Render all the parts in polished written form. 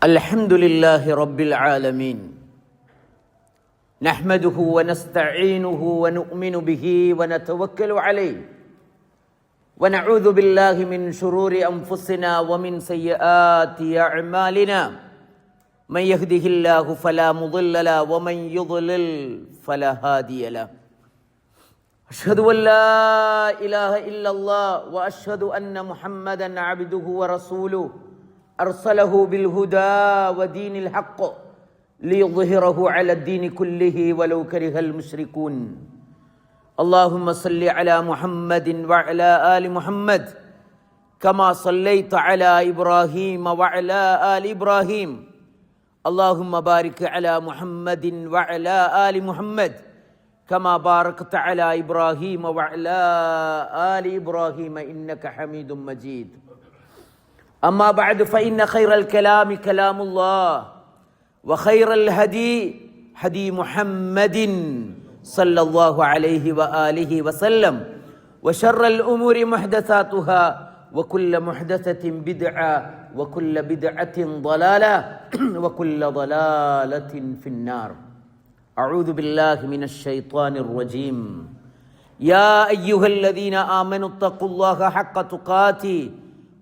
الحمد لله رب العالمين نحمده ونستعينه ونؤمن به ونتوكل عليه ونعوذ بالله من شرور أنفسنا ومن سيئات أعمالنا من يهده الله فلا مضل له ومن يضلل فلا هادي له أشهد أن لا إله إلا الله وأشهد أن محمدا عبده ورسوله أرسله بالهدى ودين الحق ليظهره على الدين كله ولو كره المشركون اللهم صل على محمد وعلى آل محمد كما صليت على إبراهيم وعلى آل إبراهيم اللهم بارك على محمد وعلى آل محمد كما باركت على إبراهيم وعلى آل إبراهيم إنك حميد مجيد أما بعد فإن خير الكلام كلام الله وخير الهدي هدي محمد صلى الله عليه وآله وسلم وشر الأمور محدثاتها وكل محدثة بدعة وكل بدعة ضلالة وكل ضلالة في النار أعوذ بالله من الشيطان الرجيم يا أيها الذين آمنوا اتقوا الله حق تقاته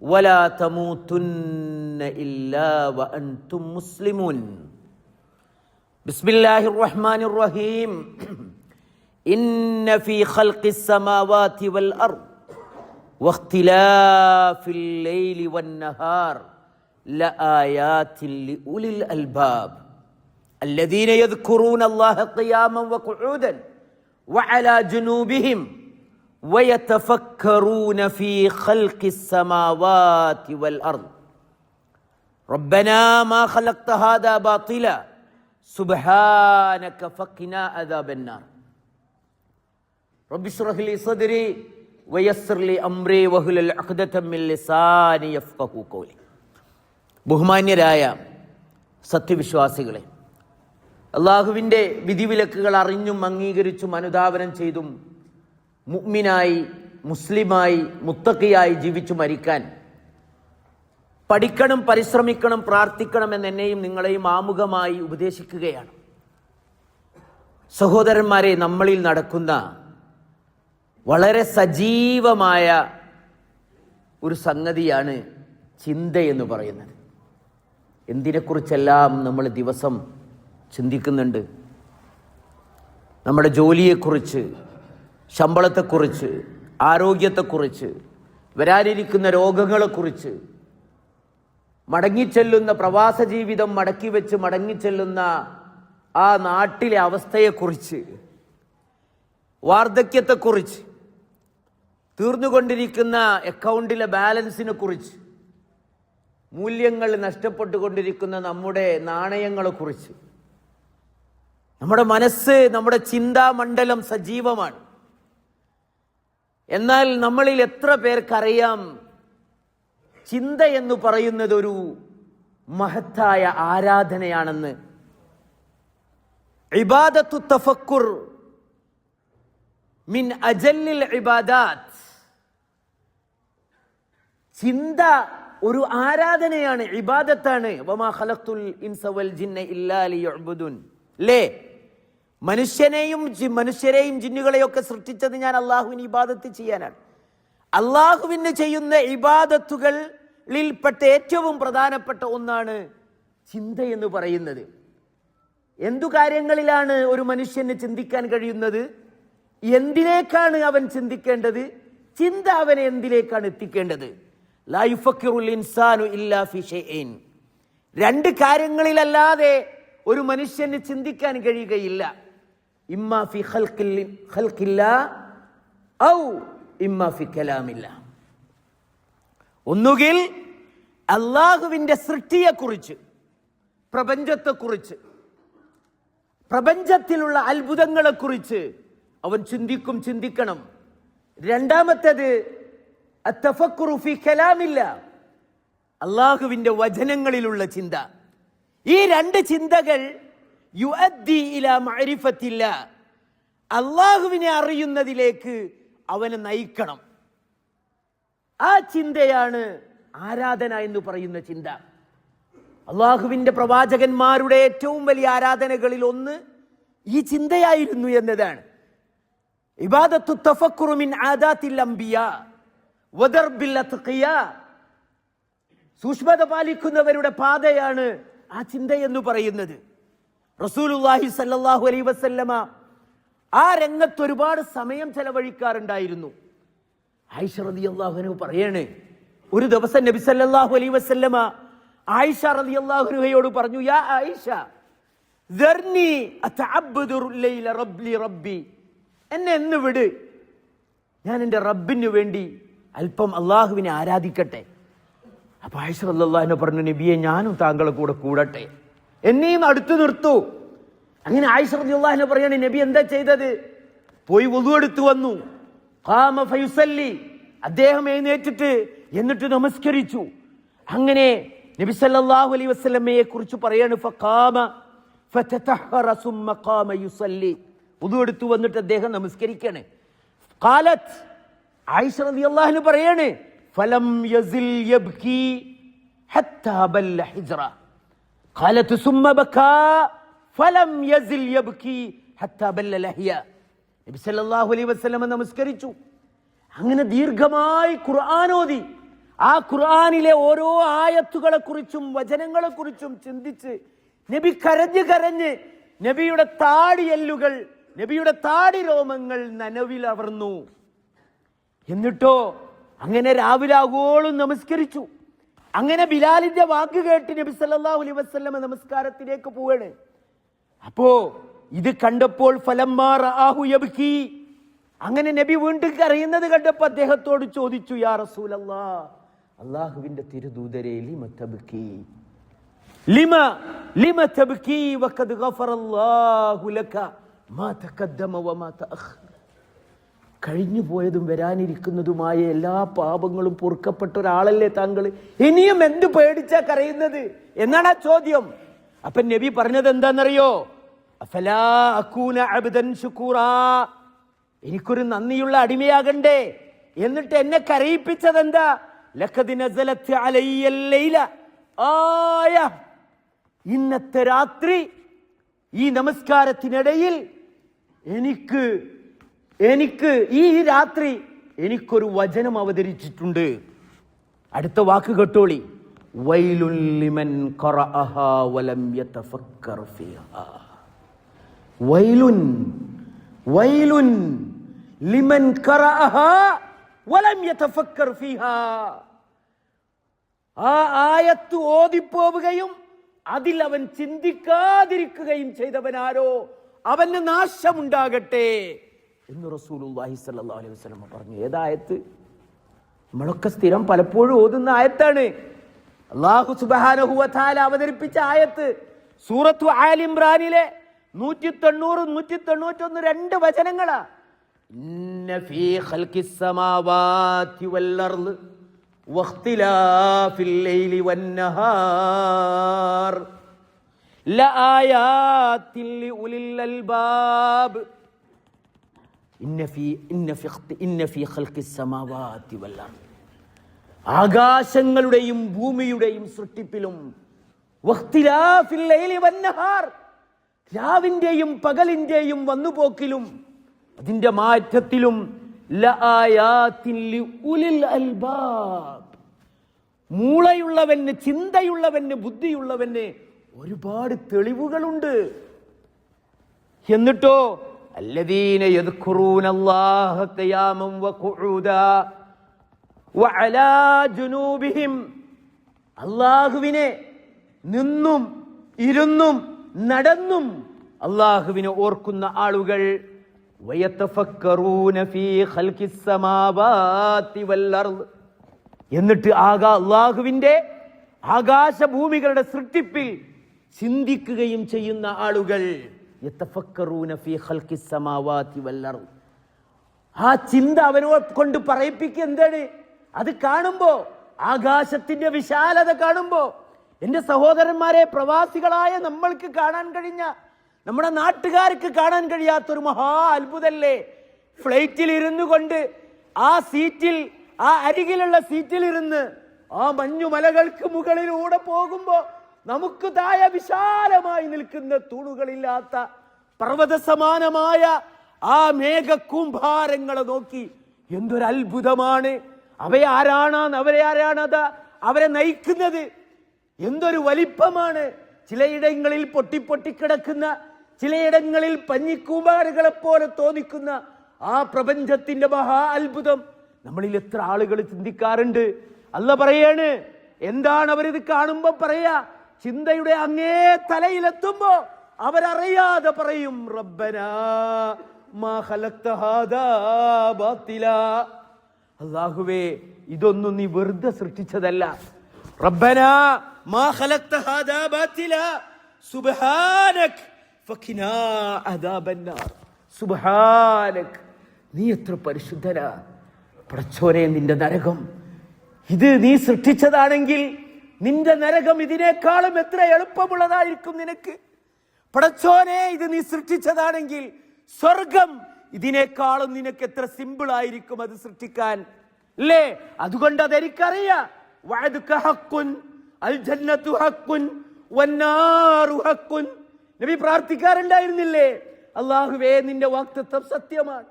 ولا تموتن إلا وأنتم مسلمون بسم الله الرحمن الرحيم إن في خلق السماوات والأرض واختلاف الليل والنهار لآيات لأولي الألباب الذين يذكرون الله قياما وقعودا وعلى جنوبهم ويتفكرون في خلق السماوات والأرض ربنا ما خلقت هذا باطلا سبحانك فقنا عذاب النار رب اشرح لي صدري ويسر لي أمري واحلل عقدة من لساني يفقهوا قولي ബഹുമാന്യരായ സത്യവിശ്വാസികളെ, അള്ളാഹുവിൻ്റെ വിധിവിലക്കുകൾ അറിഞ്ഞും അംഗീകരിച്ചും അനുധാവനം ചെയ്തും മുഅ്മിനായി മുസ്ലിമായി മുത്തഖിയായി ജീവിച്ചു മരിക്കാൻ പഠിക്കണം, പരിശ്രമിക്കണം, പ്രാർത്ഥിക്കണം എന്ന് എന്നെയും നിങ്ങളെയും ആമുഖമായി ഉപദേശിക്കുകയാണ്. സഹോദരന്മാരെ, നമ്മളിൽ നടക്കുന്ന വളരെ സജീവമായ ഒരു സംഗതിയാണ് ചിന്ത എന്ന് പറയുന്നത്. എന്തിനെക്കുറിച്ചെല്ലാം നമ്മൾ ദിവസം ചിന്തിക്കുന്നുണ്ട്. നമ്മുടെ ജോലിയെക്കുറിച്ച്, ശമ്പളത്തെക്കുറിച്ച്, ആരോഗ്യത്തെക്കുറിച്ച്, വരാനിരിക്കുന്ന രോഗങ്ങളെക്കുറിച്ച്, മടങ്ങിച്ചെല്ലുന്ന പ്രവാസ ജീവിതം മടക്കി വെച്ച് മടങ്ങിച്ചെല്ലുന്ന ആ നാട്ടിലെ അവസ്ഥയെക്കുറിച്ച്, വാർദ്ധക്യത്തെക്കുറിച്ച്, തീർന്നുകൊണ്ടിരിക്കുന്ന അക്കൗണ്ടിലെ ബാലൻസിനെ കുറിച്ച്, മൂല്യങ്ങൾ നഷ്ടപ്പെട്ടുകൊണ്ടിരിക്കുന്ന നമ്മുടെ നാണയങ്ങളെക്കുറിച്ച്, നമ്മുടെ മനസ്സ്, നമ്മുടെ ചിന്താമണ്ഡലം സജീവമാണ്. എന്നാൽ നമ്മളിൽ എത്ര പേർക്കറിയാം ചിന്ത എന്ന് പറയുന്നത് ഒരു മഹത്തായ ആരാധനയാണെന്ന്? ഇബാദത്തു തഫക്കുർ മിൻ അജല്ലിൽ ഇബാദാത്ത്. ചിന്ത ഒരു ആരാധനയാണ്, ഇബാദത്താണ്. വമാ ഖലഖ്തുൽ ഇൻസ വൽ ജിന്ന ഇല്ലാ ലിയഅ്ബുദൂൻ. ലേ, മനുഷ്യരെയും ജിന്നുകളെയൊക്കെ സൃഷ്ടിച്ചത് ഞാൻ അള്ളാഹുവിന് ഇബാദത്ത് ചെയ്യാനാണ്. അള്ളാഹുവിന് ചെയ്യുന്ന ഇബാദത്തുകളിൽപ്പെട്ട ഏറ്റവും പ്രധാനപ്പെട്ട ഒന്നാണ് ചിന്ത എന്ന് പറയുന്നത്. എന്തു കാര്യങ്ങളിലാണ് ഒരു മനുഷ്യന് ചിന്തിക്കാൻ കഴിയുന്നത്? എന്തിലേക്കാണ് അവൻ ചിന്തിക്കേണ്ടത്? ചിന്ത അവനെ എന്തിലേക്കാണ് എത്തിക്കേണ്ടത്? ലാ യുഫക്കിറുൽ ഇൻസാനു ഇല്ലാ ഫി ഷൈഇൻ. രണ്ട് കാര്യങ്ങളിലല്ലാതെ ഒരു മനുഷ്യന് ചിന്തിക്കാൻ കഴിയുകയില്ല. ഇമ്മാ ഫി ഖൽഖില്ലാ ഔ ഇമ്മാ ഫി കലാമില്ലാ. ഒന്നുകിൽ അള്ളാഹുവിൻ്റെ സൃഷ്ടിയെക്കുറിച്ച്, പ്രപഞ്ചത്തെക്കുറിച്ച്, പ്രപഞ്ചത്തിലുള്ള അത്ഭുതങ്ങളെക്കുറിച്ച് അവൻ ചിന്തിക്കണം. രണ്ടാമത്തേത് അത്തഫക്കുറു ഫി കലാമില്ലാ, അള്ളാഹുവിൻ്റെ വചനങ്ങളിലുള്ള ചിന്ത. ഈ രണ്ട് ചിന്തകൾ യുഅദ്ദി ഇലാ മഅരിഫത്തില്ലാ, അള്ളാഹുവിനെ അറിയുന്നതിലേക്ക് അവനെ നയിക്കണം. ആ ചിന്തയാണ് ആരാധന എന്ന് പറയുന്ന ചിന്ത. അള്ളാഹുവിന്റെ പ്രവാചകന്മാരുടെ ഏറ്റവും വലിയ ആരാധനകളിൽ ഒന്ന് ഈ ചിന്തയായിരുന്നു എന്നതാണ്. ഇബാദത്തു തഫക്കുറു മിൻ ആദാത്തിൽ അംബിയാ വദർബിൽ അത്ഖിയാ. സൂക്ഷ്മത പാലിക്കുന്നവരുടെ പാതയാണ് ആ ചിന്ത എന്ന് പറയുന്നത്. റസൂലുള്ളാഹി സ്വല്ലല്ലാഹു അലൈഹി വസല്ലമ ആ രംഗത്ത് ഒരുപാട് സമയം ചെലവഴിക്കാറുണ്ടായിരുന്നു. ആയിഷ റളിയല്ലാഹു അൻഹ പറയാണ്, ഒരു ദിവസം നബി സല്ലല്ലാഹു അലൈഹി വസല്ലമ ആയിഷ റളിയല്ലാഹു അൻഹയോട് പറഞ്ഞു, യാ ആയിഷ ദർനി അതഅബ്ദു ലൈല റബ്ബി റബ്ബി, എന്നെ എന്ന് വിട്, ഞാൻ എൻ്റെ റബ്ബിന് വേണ്ടി അല്പം അള്ളാഹുവിനെ ആരാധിക്കട്ടെ. അപ്പൊ ആയിഷ റളിയല്ലാഹു അൻഹ പറഞ്ഞു, നബിയെ ഞാനും താങ്കളെ കൂടെ കൂടട്ടെ, എന്നെയും അടുത്തു നിർത്തൂ. അങ്ങനെ ആയിഷ റളിയല്ലാഹു അൻഹ പറയാണ്, നബി എന്താ ചെയ്തത്? പോയി വുളു എടുത്തു വന്നു. ഖാമ ഫയുസല്ലി, അദ്ദേഹം എഴുന്നേറ്റിട്ട് എന്നിട്ട് നമസ്കരിച്ചു. അങ്ങനെ നബി സല്ലല്ലാഹു അലൈഹി വസല്ലമയെ കുറിച്ച് പറയാണ്, ഫഖാമ ഫതതഹറ സുമ്മ ഖാമ യുസല്ലി, വുളു എടുത്തു വന്നിട്ട് അദ്ദേഹം നമസ്കരിക്കാണ്. ഖാലത്ത്, ആയിഷ റളിയല്ലാഹു അൻഹ പറയാണ്, ഫലം യസിൽ യബ്കി ഹത്താ ബല്ല ഹിജ്റ. ഖാലത്ത് സുമ്മ ബകാ ഫലം യസിൽ യബ്കി ഹത്താ ബല്ല ലഹിയ. നബി സല്ലല്ലാഹു അലൈഹി വസല്ലം നമസ്കരിച്ചു. അങ്ങനെ ദീർഘമായി ഖുർആൻ ഓതി. ആ ഖുർആനിലെ ഓരോ ആയത്തുകളെ കുറിച്ചും വചനങ്ങളെ കുറിച്ചും ചിന്തിച്ച് നബി കരഞ്ഞ് കരഞ്ഞ് നബിയുടെ താടിയെല്ലുകൾ, നബിയുടെ താടി രോമങ്ങൾ നനവിലവർന്നു. എന്നിട്ടോ അങ്ങനെ രാവിലെ ആഗോളം നമസ്കരിച്ചു. അങ്ങനെ ബിലാലിന്റെ വാക്ക് കേട്ട് നബി സല്ലല്ലാഹു അലൈഹി വസല്ലം നമസ്കാരത്തിലേക്ക് പോവാണ്. അപ്പോ ഇത് കണ്ടപ്പോൾ ഫലമ്മാ റആഹു യബ്കി, അങ്ങനെ നബി വീണ്ടും കരയുന്നത് കണ്ടപ്പോൾ അദ്ദേഹത്തോട് ചോദിച്ചു, യാ റസൂലല്ലാഹ്, അല്ലാഹുവിന്റെ തിരുദൂതരെ, ലിമ തബ്കി, ലിമ തബ്കി വഖദ് ഗഫറല്ലാഹു ലക മാ തഖദ്ദമ വമാ തഅഖർ. കഴിഞ്ഞു പോയതും വരാനിരിക്കുന്നതുമായ എല്ലാ പാപങ്ങളും പൊറുക്കപ്പെട്ട ഒരാളല്ലേ താങ്കൾ, ഇനിയും എന്ത് പേടിച്ചാ കരയുന്നത് എന്നാണ് ആ ചോദ്യം. അപ്പൊ നബി പറഞ്ഞത് എന്താണെന്നറിയോ? അഫലാ അകൂന അബ്ദൻ ശുകൂറാ, എനിക്കൊരു നന്ദിയുള്ള അടിമയാകണ്ടേ, എന്നിട്ട് എന്നെ കരയിപ്പിച്ചത് എന്താ? ലഖദ് നസലത് അലയ്യൽ ലൈല ആയ, ഇന്നത്തെ രാത്രി ഈ നമസ്കാരത്തിനിടയിൽ എനിക്ക് ഈ രാത്രി എനിക്കൊരു വചനം അവതരിച്ചിട്ടുണ്ട്. അടുത്ത വാക്ക് കേട്ടോളി, വൈലുൻ ലിമൻ ഖറഅഹാ വലം യതഫക്കർ ഫീഹാ. വൈലുൻ ലിമൻ ഖറഅഹാ വലം യതഫക്കർ ഫീഹാ. ആ ആയത്ത് ഓതിപ്പോവുകയും അതിൽ അവൻ ചിന്തിക്കാതിരിക്കുകയും ചെയ്തവനാരോ അവന് നാശമുണ്ടാകട്ടെ എന്ന് റസൂലുള്ളാഹി സ്വല്ലല്ലാഹു അലൈഹി വസല്ലം പറഞ്ഞു. ഏതായത്ത്? നമ്മളൊക്കെ സ്ഥിരം പലപ്പോഴും ഓതുന്ന ആയത്താണ്. അല്ലാഹു സുബ്ഹാനഹു വ തആല അവതരിപ്പിച്ച ആയത്ത് സൂറത്തു ആൽ ഇംറാനിലെ 190, 191 രണ്ട് വചനങ്ങളാ. ഇന്ന ഫീ ഖൽഖിസ് സമാവാതി വൽ അർള് വഖ്തിലാഫിൽ ലൈലി വൻ നഹാർ ലആയാതിൻ ലിഉലിൽ അൽബാബ്. ഇന്ന ഫീ ഖൽഖിസ് സമാവാതി വൽ അർള്, ആകാശങ്ങളുടെയും ഭൂമിയുടെയും സൃഷ്ടിപ്പിലും, വഖ്തിലാഫിൽ ലൈലി വൻ നഹാർ, രാവിന്റെയും പകലിന്റെയും വന്നുപോക്കിലും അതിന്റെ മാറ്റത്തിലും, ലആയാതിൻ ലിഉലിൽ അൽബാബ്, മൂളയുള്ളവന്, ചിന്തയുള്ളവന്, ബുദ്ധിയുള്ളവന് ഒരുപാട് തെളിവുകളുണ്ട്. എന്നിട്ടോ അല്ലദീന യദ്കുറൂനല്ലാഹ ഖിയാമൻ വഖുഊദാ വഅലാ ജുനൂബിഹിം, അല്ലാഹുവിനെ നിന്നും ഇരുന്നും നടന്നും അല്ലാഹുവിനെ ഓർക്കുന്ന ആളുകൾ, വയതഫക്കറൂന ഫീ ഖൽഖിസ് സമാവാതി വൽ അർള്, എന്നിട്ട് അല്ലാഹുവിന്റെ ആകാശഭൂമികളുടെ സൃഷ്ടിപ്പിൽ ചിന്തിക്കുകയും ചെയ്യുന്ന ആളുകൾ. യതഫക്കറൂന ഫീ ഖൽഖിസ് സമാവാതി വൽ അർള്, ആ ചിന്ത അവനോട് കൊണ്ട് പറയിപ്പിക്കുക എന്താണ്? അത് കാണുമ്പോ, ആകാശത്തിന്റെ വിശാലത കാണുമ്പോ, എന്റെ സഹോദരന്മാരെ, പ്രവാസികളായ നമ്മൾക്ക് കാണാൻ കഴിഞ്ഞ, നമ്മുടെ നാട്ടുകാർക്ക് കാണാൻ കഴിയാത്തൊരു മഹാ അത്ഭുതല്ലേ? ഫ്ലൈറ്റിൽ ഇരുന്നു കൊണ്ട് ആ സീറ്റിൽ, ആ അരികിലുള്ള സീറ്റിൽ ഇരുന്ന് ആ മഞ്ഞുമലകൾക്ക് മുകളിലൂടെ പോകുമ്പോ നമുക്ക് താഴെ വിശാലമായി നിൽക്കുന്ന തൂണുകളില്ലാത്ത പർവ്വത സമാനമായ ആ മേഘക്കൂമ്പാരങ്ങളെ നോക്കി എന്തൊരു അത്ഭുതമാണ്. അവരെ ആരാണത് അവരെ നയിക്കുന്നത്? എന്തൊരു വലിപ്പമാണ്. ചിലയിടങ്ങളിൽ പൊട്ടിക്കിടക്കുന്ന, ചിലയിടങ്ങളിൽ പഞ്ഞിക്കൂമ്പാരങ്ങളെ പോലെ തോന്നിക്കുന്ന ആ പ്രപഞ്ചത്തിന്റെ മഹാ അത്ഭുതം നമ്മളിൽ എത്ര ആളുകൾ ചിന്തിക്കാറുണ്ട്? അല്ലാഹ് പറയാണ്, എന്താണ് അവരിത് കാണുമ്പോ പറയാ? ചിന്തയുടെ അങ്ങേ തലയിലെത്തുമ്പോ അവരറിയാതെ പറയും, റബ്ബനാ മാ ഖലഖ്ത ഹാദാ ബാത്തിലാ. അല്ലാഹുവേ, ഇതൊന്നും നീ വെറുതെ സൃഷ്ടിച്ചതല്ല. റബ്ബനാ മാ ഖലഖ്ത ഹാദാ ബാത്തിലാ സുബ്ഹാനക ഫഖിനാ അദാബന്നാർ. സുബ്ഹാനക, നീ എത്ര പരിശുദ്ധനാ. പടച്ചോനെ, നിന്റെ നരകം ഇത് നീ സൃഷ്ടിച്ചതാണെങ്കിൽ നിന്റെ നരകം ഇതിനേക്കാളും എത്ര എളുപ്പമുള്ളതായിരിക്കും നിനക്ക്. പടച്ചോനെ, ഇത് നീ സൃഷ്ടിച്ചതാണെങ്കിൽ സ്വർഗം ഇതിനേക്കാളും നിനക്ക് എത്ര സിമ്പിൾ ആയിരിക്കും അത് സൃഷ്ടിക്കാൻ, അല്ലേ? അതുകൊണ്ട് അതെനിക്കറിയാം. വഅദുക ഹഖ്ഖുൻ അൽ ജന്നത്തു ഹഖ്ഖുൻ വന്നാറു ഹഖ്ഖുൻ. നബി പ്രാർത്ഥിക്കാറുണ്ടായിരുന്നില്ലേ? അല്ലാഹുവേ, നിന്റെ വാഗ്ദത്തം സത്യമാണ്,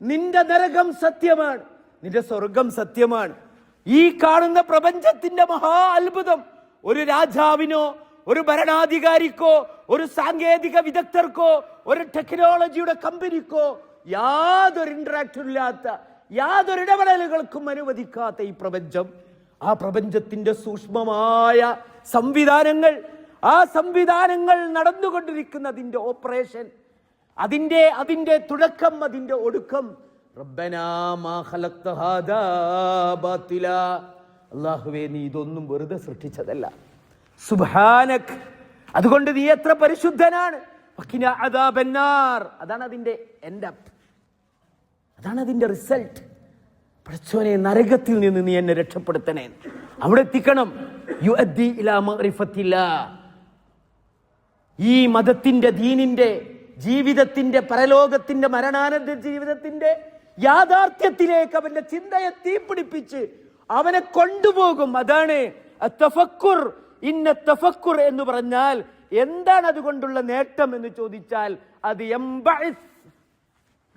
നിന്റെ നരകം സത്യമാണ്, നിന്റെ സ്വർഗം സത്യമാണ്. ഈ കാണുന്ന പ്രപഞ്ചത്തിന്റെ മഹാ അത്ഭുതം ഒരു രാജാവിനോ ഒരു ഭരണാധികാരിക്കോ ഒരു സാങ്കേതിക വിദഗ്ധർക്കോ ഒരു ടെക്നോളജിയുടെ കമ്പനിക്കോ യാതൊരു ഇന്ററാക്ഷൻ ഇല്ലാത്ത, യാതൊരു ഇടപെടലുകൾക്കും അനുവദിക്കാത്ത ഈ പ്രപഞ്ചം, ആ പ്രപഞ്ചത്തിന്റെ സൂക്ഷ്മമായ സംവിധാനങ്ങൾ, ആ സംവിധാനങ്ങൾ നടന്നുകൊണ്ടിരിക്കുന്നതിന്റെ ഓപ്പറേഷൻ, അതിന്റെ തുടക്കം, അതിന്റെ ഒടുക്കം. റബ്ബനാ മാ ഖലഖ്ത ഹാദാ ബാത്തിലാ. അല്ലാഹുവേ, നീ ഇതൊന്നും വെറുതെ സൃഷ്ടിച്ചതല്ല. സുബ്ഹാനക, അതുകൊണ്ട് നീ എത്ര പരിശുദ്ധനാണ്. വഖിനാ അദാബന്നാർ. അതാണ് അതിന്റെ എൻഡ് അപ്പ്, അതാണ് അതിന്റെ റിസൾട്ട്. പടച്ചോനെ, നരകത്തിൽ നിന്ന് നീ എന്നെ രക്ഷപ്പെടുത്തണേ. അവിടെ എത്തിക്കണം. യുഅദ്ദി ഇലാ മഅറിഫത്തില്ലാ. ഈ മതത്തിന്റെ, ദീനിന്റെ, ജീവിതത്തിന്റെ, പരലോകത്തിന്റെ, മരണാനന്തര ജീവിതത്തിന്റെ യാഥാർത്ഥ്യത്തിലേക്ക് അവന്റെ ചിന്തയെ തീപിടിപ്പിച്ച് അവനെ കൊണ്ടുപോകും. അതാണ് തഫക്കുർ. ഇന്ന തഫക്കുർ എന്ന് പറഞ്ഞാൽ എന്താണ് അതുകൊണ്ടുള്ള നേട്ടം എന്ന് ചോദിച്ചാൽ അത് യംബഇസ്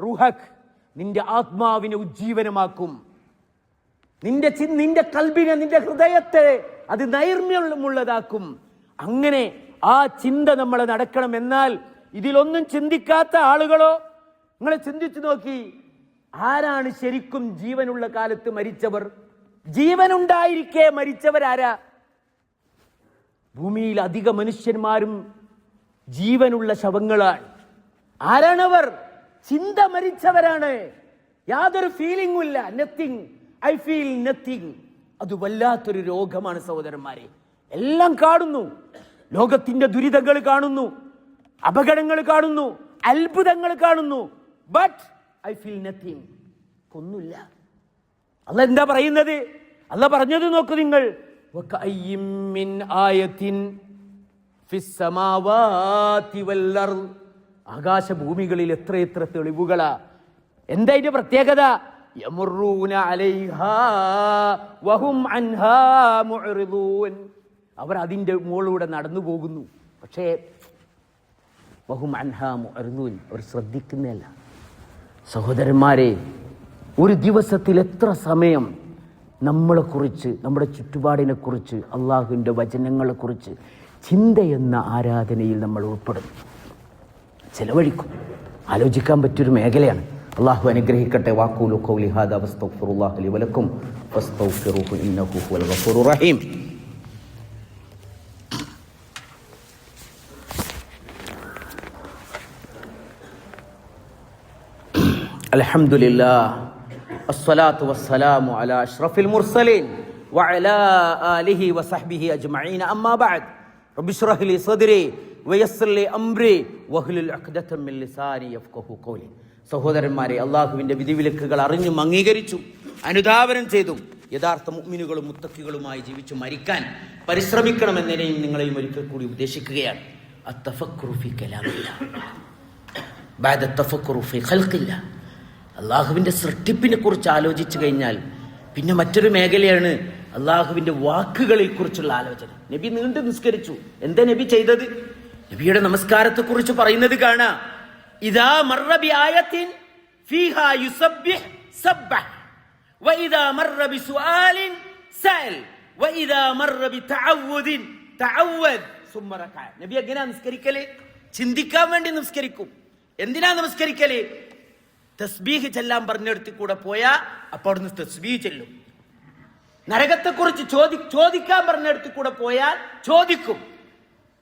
റൂഹക്, നിന്റെ ആത്മാവിനെ ഉജ്ജീവനമാക്കും. നിന്റെ കൽബിനെ, നിന്റെ ഹൃദയത്തെ അത് നൈർമ്യമുള്ളതാക്കും. അങ്ങനെ ആ ചിന്ത നമ്മളെ നടക്കണം. എന്നാൽ ഇതിലൊന്നും ചിന്തിക്കാത്ത ആളുകളോ? നിങ്ങൾ ചിന്തിച്ചു നോക്കി, ആരാണ് ശരിക്കും ജീവനുള്ള കാലത്ത് മരിച്ചവർ? ജീവനുണ്ടായിരിക്കെ മരിച്ചവരാരാ? ഭൂമിയിൽ അധിക മനുഷ്യന്മാരും ജീവനുള്ള ശവങ്ങളാണ്. ആരാണവർ? ചിന്ത മരിച്ചവരാണ്. യാതൊരു ഫീലിംഗും ഇല്ല. Nothing, I feel nothing. അത് വല്ലാത്തൊരു രോഗമാണ് സഹോദരന്മാരെ. എല്ലാം കാണുന്നു, ലോകത്തിന്റെ ദുരിതങ്ങൾ കാണുന്നു, അപകടങ്ങൾ കാണുന്നു, അത്ഭുതങ്ങൾ കാണുന്നു, ബട്ട് ഐ ഫീൽ നത്തിങ്. ഒന്നുമില്ല. അല്ലാഹ് എന്താ പറയുന്നത്? അല്ലാഹ് പറഞ്ഞത് നോക്കൂ നിങ്ങൾ. വകഅയ്യിൻ മിൻ ആയത്തിൻ ഫിസ് സമാവാതി വൽ അർദ്. ആകാശഭൂമികളിൽ എത്രയെത്ര തെളിവുകളാ. എന്താ ഇതിന്റെ പ്രത്യേകത? യമുറൂന അലൈഹാ വഹും അൻഹാ മുഅ്റിദൂൻ. അവർ അതിന്റെ മുകളിലൂടെ നടന്നു പോകുന്നു, പക്ഷേ വഹും അൻഹാ മുഅ്റിദൂൻ, അവർ ശ്രദ്ധിക്കുന്നില്ല. സഹോദരന്മാരെ, ഒരു ദിവസത്തിൽ എത്ര സമയം നമ്മളെക്കുറിച്ച്, നമ്മുടെ ചുറ്റുപാടിനെക്കുറിച്ച്, അള്ളാഹുവിൻ്റെ വചനങ്ങളെക്കുറിച്ച് ചിന്തയെന്ന ആരാധനയിൽ നമ്മൾ ഉൾപ്പെടുന്നു, ചെലവഴിക്കും. ആലോചിക്കാൻ പറ്റിയൊരു മേഖലയാണ്. അള്ളാഹു അനുഗ്രഹിക്കട്ടെ. വാഖൂലു ഖൗലി ഹാദാ വസ്തഗ്ഫിറുല്ലാഹ ലി വലക്കും ഫസ്തഗ്ഫിറുഹു ഇന്നഹു ഹുവൽ ഗഫൂറുർ റഹീം. അൽഹംദുലില്ലാഹ് അസ്സലാത്തു വസ്സലാമു അലാ അഷ്റഫിൽ മുർസലീൻ വഅലാ ആലിഹി വസഹ്ബിഹി അജ്മഈൻ. അമ്മാ ബഅദ്. റബ്ബി ഇശ്റഹ് ലി സദ്രി വയസ്സിർ ലി അംരി വഹ്ലുൽ ഉഖ്ദതം മിൻ ലിസാനി യഫ്ഖഹു ഖൗലി. സഹോദരന്മാരെ, അള്ളാഹുവിൻ്റെ വിധിവിലക്കുകൾ അറിഞ്ഞും അംഗീകരിച്ചും അനുധാവനം ചെയ്തും യഥാർത്ഥ മുഅ്മിനുകളും മുത്തഖികളുമായി ജീവിച്ചു മരിക്കാൻ പരിശ്രമിക്കണമെന്നതിനെയും നിങ്ങളെയും ഒരിക്കൽ കൂടി ഉപദേശിക്കുകയാണ്. അത്തഫക്കുറു ഫീ കലാമില്ലാഹ് ബഅദ അത്തഫക്കുറു ഫീ ഖൽഖില്ലാഹ്. അള്ളാഹുവിൻ്റെ സൃഷ്ടിപ്പിനെ കുറിച്ച് ആലോചിച്ചു കഴിഞ്ഞാൽ പിന്നെ മറ്റൊരു മേഖലയാണ് അള്ളാഹുവിന്റെ വാക്കുകളെ കുറിച്ചുള്ള ആലോചന. നബി നീണ്ടു നിസ്കരിച്ചു. എന്താ നബി ചെയ്തത്? നബിയുടെ നമസ്കാരത്തെ കുറിച്ച് പറയുന്നത് കാണാ, ഇദാ മർറ ബിആയത്തിൻ ഫീഹാ യുസബ്ബിഹ് സബ്ബഹ് വഇദാ മർറ ബിസുആലിൻ സഅൽ വഇദാ മർറ ബിതഅവ്വുദിൻ തഅവ്വദ് സുമ്മ റകഅ. നബി എങ്ങനെയാ നിസ്കരിക്കല്? ചിന്തിക്കാൻ വേണ്ടി നിസ്കരിക്കും. എന്തിനാ നമസ്കരിക്കല്? തസ്ബീഹ് ചെല്ലാൻ പറഞ്ഞെടുത്ത് കൂടെ പോയാ അപ്പോൾ അവിടുന്ന് തസ്ബീഹ് ചെല്ലും. നരകത്തെക്കുറിച്ച് ചോദിക്കാൻ പറഞ്ഞെടുത്ത് കൂടെ പോയാൽ ചോദിക്കും.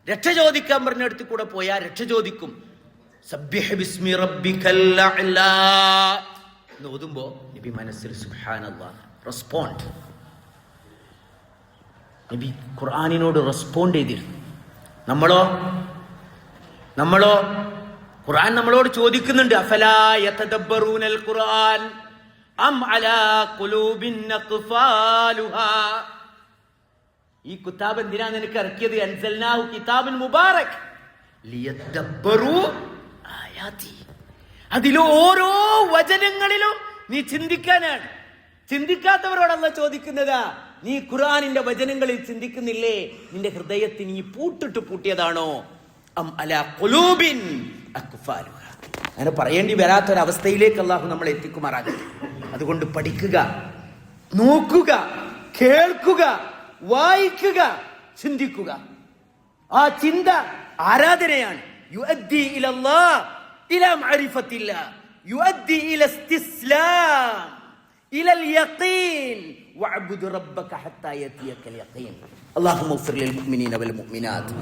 രക്ഷ ചോദിക്കാൻ പറഞ്ഞെടുത്ത് കൂടെ പോയാൽ രക്ഷ ചോദിക്കും. സബ്ബിഹ് ബിസ്മി റബ്ബിക്കൽ അഅ്ലാ എന്ന് ഓതുമ്പോ നബി മനസ്സിൽ സുബ്ഹാനല്ലാഹ് റെസ്പോണ്ട്. നബി ഖുർആനിനോട് റെസ്പോണ്ട് ചെയ്തിരുന്നു. നമ്മളോ ഖുർആൻ നമ്മളോട് ചോദിക്കുന്നുണ്ട്, അഫലാ യതദബ്ബറൂനൽ ഖുർആൻ അം അലാ ഖുലൂബിൻ അഖ്ഫാലുഹാ. ഈ കിതാബ് എന്തിനാ നിനക്ക് ഇറക്കിയത്? അൻസൽനാഹു കിതാബുൻ മുബാറക് ലിയദബ്ബറു ആയാതി. അതിലെ ഓരോ വചനങ്ങളിലും നീ ചിന്തിക്കാനാണ്. ചിന്തിക്കാത്തവരോടല്ല ചോദിക്കുന്നതാ. നീ ഖുർആനിന്റെ വചനങ്ങളിൽ ചിന്തിക്കുന്നില്ലേ? നിന്റെ ഹൃദയത്തിന് ഈ പൂട്ടിട്ട് പൂട്ടിയതാണോ? അം അലാ ഖുലൂബിൻ അഖ്ഫാലുഹാ. അങ്ങനെ പറയേണ്ടി വരാത്തൊരവസ്ഥയിലേക്ക് അള്ളാഹു നമ്മളെ എത്തിക്കുമാറാകട്ടെ. അതുകൊണ്ട് പഠിക്കുക, നോക്കുക, കേൾക്കുക, വായിക്കുക, ചിന്തിക്കുക. ആ ചിന്ത ആരാധനയാണ്. യുഅദ്ദി ഇലല്ലാഹ് ഇലാ മഅരിഫത്തില്ലാഹ്, യുഅദ്ദി ഇലാ ഇസ്തിസ്ലാം, ഇലൽ യഖീൻ, വഅബ്ദു റബ്ബക ഹത്താ യതിയകൽ യഖീൻ. അല്ലാഹുമ്മ ഗ്ഫിർ ലിൽ മുഅ്മിനീന വൽ മുഅ്മിനാത്ത്.